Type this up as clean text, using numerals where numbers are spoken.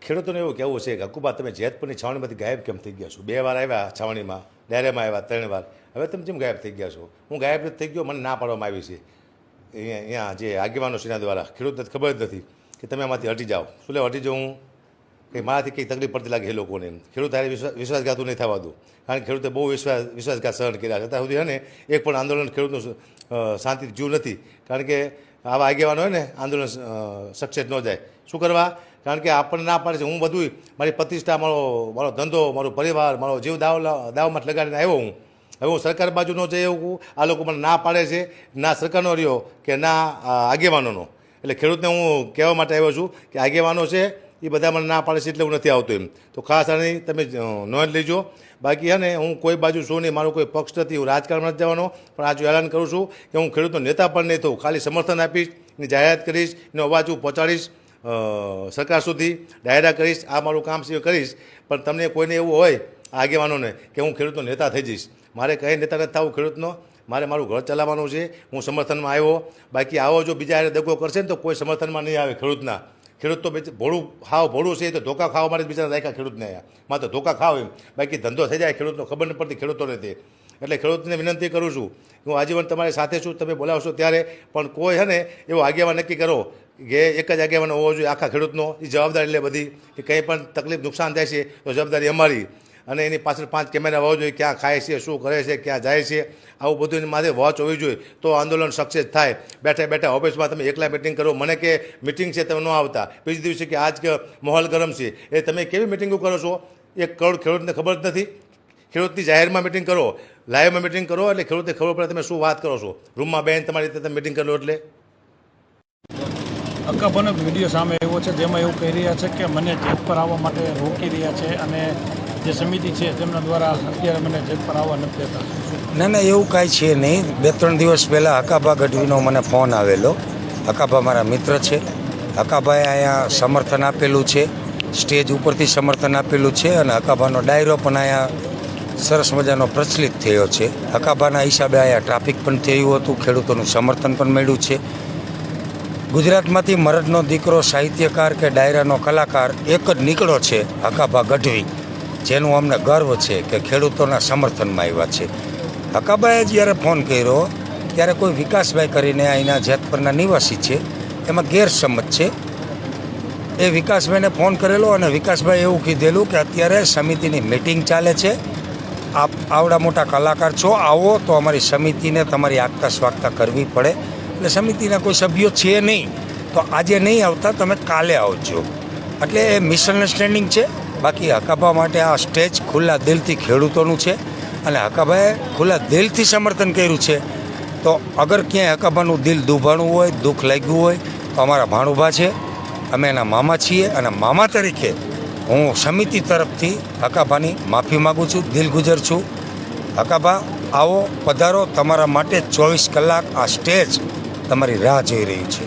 ખેડૂતોને એવું કહેવું છે કે હકુબા તમે જેતપુરની છાવણીમાંથી ગાયબ કેમ થઈ ગયા છો? 2 વાર આવ્યા છાવણીમાં, ડાયરામાં આવ્યા 3 વાર, હવે તમે કેમ ગાયબ થઈ ગયા છો? હું ગાયબ નથી થઈ ગયો, મને ના પાડવામાં આવી છે અહીંયા જે આગેવાનો સેના દ્વારા. ખેડૂતને ખબર જ નથી કે તમે આમાંથી હટી જાઓ. શું લે હટી જાઉં? કે મારાથી કંઈ તકલીફ પડતી લાગે એ લોકોને. ખેડૂત હારે વિશ્વાસઘાતું નહીં થવા દો, કારણ કે ખેડૂતે બહુ વિશ્વાસઘાત સહન કર્યા છે. અત્યાર સુધી છે ને એક પણ આંદોલન ખેડૂતનું શાંતિથી જીવ નથી, કારણ કે આવા આગેવાનો હોય ને આંદોલન સક્સેસ ન જાય. શું કરવા? કારણ કે આપણને ના પાડે છે. હું બધું મારી પ્રતિષ્ઠા, મારો ધંધો, મારો પરિવાર, મારો જીવ દાવમાં લગાડીને આવ્યો હું. હવે હું સરકાર બાજુ ન જઈ એવું આ લોકો મને ના પાડે છે, ના સરકારનો રહ્યો કે ના આગેવાનોનો. એટલે ખેડૂતને હું કહેવા માટે આવ્યો છું કે આગેવાનો છે એ બધા મને ના પાડે છે એટલે હું નથી આવતો એમ. તો ખાસ આની તમે નોંધ લેજો. બાકી છે ને હું કોઈ બાજુ છું નહીં, મારો કોઈ પક્ષ નથી, હું રાજકારણમાં નથી જવાનો. પણ આજે એલાન કરું છું કે હું ખેડૂતનો નેતા પણ નહીં થઉં. ખાલી સમર્થન આપીશ, એની જાહેરાત કરીશ, એનો અવાજ હું પહોંચાડીશ સરકાર સુધી, ડાયરા કરીશ, આ મારું કામ છે કરીશ. પણ તમને કોઈને એવું હોય આગેવાનોને કે હું ખેડૂતનો નેતા થઈ જઈશ, મારે કંઈ નેતા નથી થવું ખેડૂતનો. મારે મારું ઘર ચલાવવાનું છે. હું સમર્થનમાં આવ્યો. બાકી આવો જો બીજા હારે દગો કરશે ને તો કોઈ સમર્થનમાં નહીં આવે ખેડૂતના. ખેડૂત તો ભોળું છે, તો ધોકા ખાવા માટે બિચારા રાખ્યા ખેડૂતને અહીંયા. માત્ર ધોકા ખાવ એમ, બાકી ધંધો થઈ જાય ખેડૂતનો ખબર નહીં પડતી ખેડૂતોને તે. એટલે ખેડૂતને વિનંતી કરું છું, હું આજીવન તમારી સાથે છું, તમે બોલાવશો ત્યારે. પણ કોઈ છે ને એવો આગેવાન નક્કી કરો કે એક જ આગેવાન હોવો જોઈએ આખા ખેડૂતનો. એ જવાબદારી લે બધી, કે કંઈ પણ તકલીફ નુકસાન થાય છે તો જવાબદારી અમારી. અને એની પાછળ 5 કેમેરા હોવા જોઈએ, ક્યાં ખાય છે, શું કરે છે, ક્યાં જાય છે, આવું બધું એની માથે વોચ હોવી જોઈએ. તો આંદોલન સક્સેસ થાય. બેઠા બેઠા ઓફિસમાં તમે એકલા મિટિંગ કરો, મને કે મિટિંગ છે તમે ન આવતા, બીજે દિવસે કે આજ કે માહોલ ગરમ છે. એ તમે કેવી મિટિંગો કરો છો? 1 કરોડ ખેડૂતને ખબર જ નથી. ખેડૂતની જાહેરમાં મિટિંગ કરો, લાઈવમાં મિટિંગ કરો, એટલે ખેડૂતને ખબર પડે તમે શું વાત કરો છો. રૂમમાં બેન તમારી રીતે તમે મિટિંગ કરો. એટલે અક્કાભાનો વિડીયો સામે આવ્યો છે જેમાં એવું કહી રહ્યા છે કે મને જેત પર આવવા માટે રોકી રહ્યા છે, અને જે સમિતિ છે તેમના દ્વારા અત્યારે મને જેત પર આવવા નથી દેતા. ના, એવું કાંઈ છે નહીં. 2-3 દિવસ પહેલાં હકાભા ગઢવીનો મને ફોન આવેલો. હકાભા મારા મિત્ર છે. હકાભાએ અહીંયા સમર્થન આપેલું છે, સ્ટેજ ઉપરથી સમર્થન આપેલું છે, અને હકાભાનો ડાયરો પણ અહીંયા સરસ મજાનો પ્રચલિત થયો છે. હકાભાના હિસાબે અહીંયા ટ્રાફિક પણ થયું હતું, ખેડૂતોનું સમર્થન પણ મળ્યું છે. ગુજરાતમાંથી મરદનો દીકરો, સાહિત્યકાર કે ડાયરાનો કલાકાર એક જ નીકળો છે, હકાભા ગઢવી, જેનું અમને ગર્વ છે કે ખેડૂતોના સમર્થનમાં આવ્યા છે. હકાભાએ જ્યારે ફોન કર્યો ત્યારે કોઈ વિકાસભાઈ કરીને અહીંના જેતપરના નિવાસી છે, એમાં ગેરસમજ છે. એ વિકાસભાઈને ફોન કરેલો અને વિકાસભાઈ એવું કીધેલું કે અત્યારે સમિતિની મિટિંગ ચાલે છે, આપ આવડા મોટા કલાકાર છો, આવો તો અમારી સમિતિને તમારી આગતા સ્વાગતા કરવી પડે. એટલે સમિતિના કોઈ સભ્યો છે નહીં, તો આજે નહીં આવતા, તમે કાલે આવજો. એટલે એ મિસઅન્ડરસ્ટેન્ડિંગ છે. બાકી હકાભા માટે આ સ્ટેજ ખુલ્લા દિલથી ખેડૂતોનું છે, અને હકાભાએ ખુલ્લા દિલથી સમર્થન કર્યું છે. તો અગર ક્યાંય હકાભાનું દિલ દુભાણું હોય, દુઃખ લાગ્યું હોય, તો અમારા ભાણુભા છે, અમે એના મામા છીએ, અને મામા તરીકે હું સમિતિ તરફથી હકાભાની માફી માગું છું, દિલગુજર છું. હકાભા આવો, પધારો, તમારા માટે 24 કલાક આ સ્ટેજ તમારી રાહ જોઈ રહ્યું છે.